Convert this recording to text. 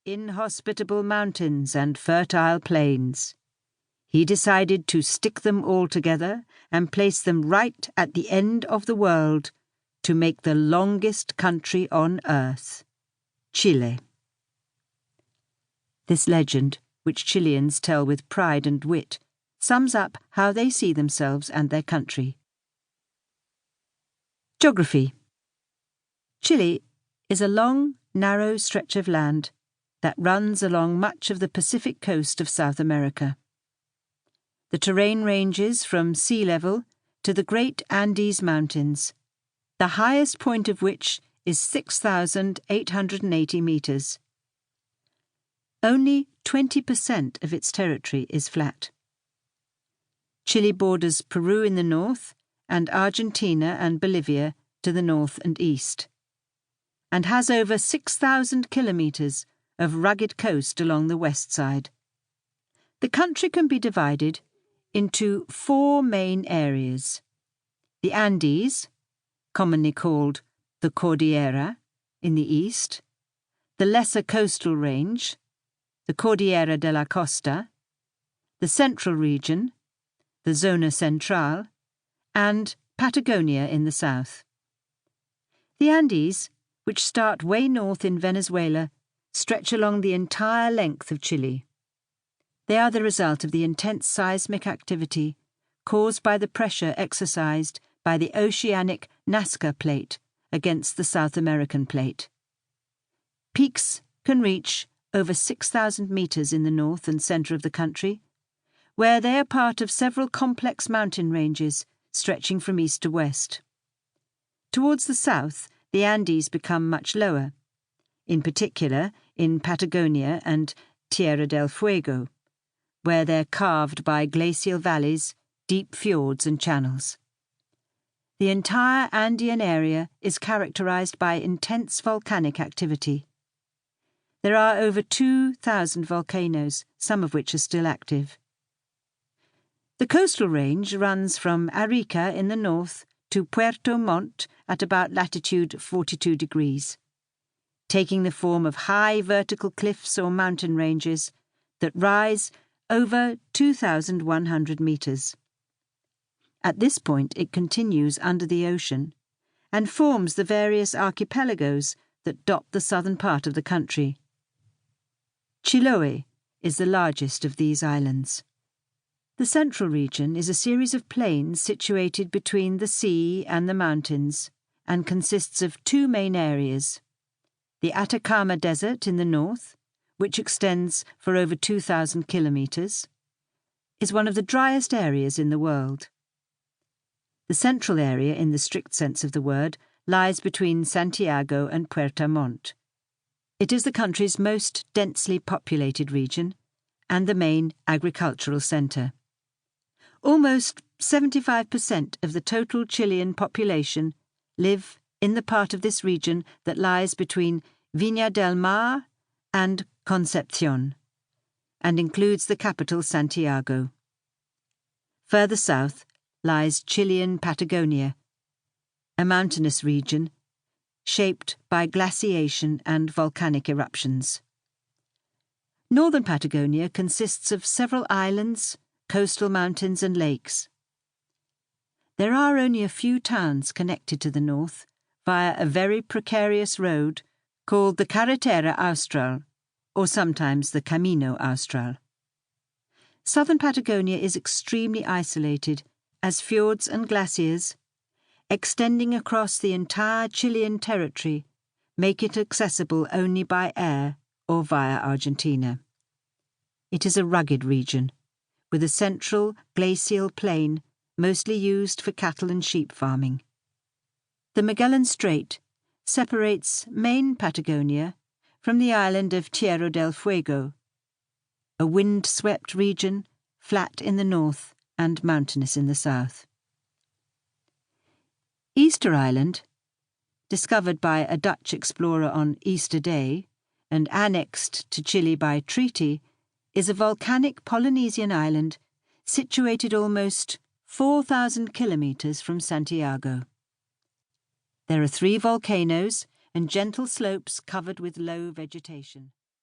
inhospitable mountains and fertile plains. He decided to stick them all together and place them right at the end of the world to make the longest country on earth, Chile. This legend, which Chileans tell with pride and wit, sums up how they see themselves and their country. Geography. Chile is a long, narrow stretch of land that runs along much of the Pacific coast of South America. The terrain ranges from sea level to the Great Andes Mountains, the highest point of which is 6,880 meters. Only 20% of its territory is flat. Chile borders Peru in the north and Argentina and Bolivia to the north and east, and has over 6,000 kilometers of rugged coast along the west side. The country can be divided into 4 main areas: the Andes, commonly called the Cordillera, in the east, the Lesser Coastal Range, the Cordillera de la Costa, the Central Region, the Zona Central, and Patagonia in the south. The Andes, which start way north in Venezuela, stretch along the entire length of Chile. They are the result of the intense seismic activity caused by the pressure exercised by the oceanic Nazca Plate against the South American plate. Peaks can reach over 6,000 meters in the north and center of the country, where they are part of several complex mountain ranges stretching from east to west. Towards the south, the Andes become much lower, in particular in Patagonia and Tierra del Fuego, where they're carved by glacial valleys, deep fjords and channels. The entire Andean area is characterized by intense volcanic activity. There are over 2,000 volcanoes, some of which are still active. The coastal range runs from Arica in the north to Puerto Montt at about latitude 42 degrees, taking the form of high vertical cliffs or mountain ranges that rise over 2,100 meters. At this point it continues under the ocean and forms the various archipelagos that dot the southern part of the country. Chiloé is the largest of these islands. The central region is a series of plains situated between the sea and the mountains and consists of 2 main areas: the Atacama Desert in the north, which extends for over 2,000 kilometers, is one of the driest areas in the world. The central area, in the strict sense of the word, lies between Santiago and Puerto Montt. It is the country's most densely populated region and the main agricultural centre. Almost 75% of the total Chilean population live in the part of this region that lies between Viña del Mar and Concepción, and includes the capital Santiago. Further south lies Chilean Patagonia, a mountainous region shaped by glaciation and volcanic eruptions. Northern Patagonia consists of several islands, coastal mountains and lakes. There are only a few towns connected to the north via a very precarious road called the Carretera Austral, or sometimes the Camino Austral. Southern Patagonia is extremely isolated, as fjords and glaciers, extending across the entire Chilean territory, make it accessible only by air or via Argentina. It is a rugged region, with a central glacial plain mostly used for cattle and sheep farming. The Magellan Strait separates main Patagonia from the island of Tierra del Fuego, a wind-swept region, flat in the north and mountainous in the south. Easter Island, discovered by a Dutch explorer on Easter Day and annexed to Chile by treaty, is a volcanic Polynesian island situated almost 4,000 kilometers from Santiago. There are 3 volcanoes and gentle slopes covered with low vegetation.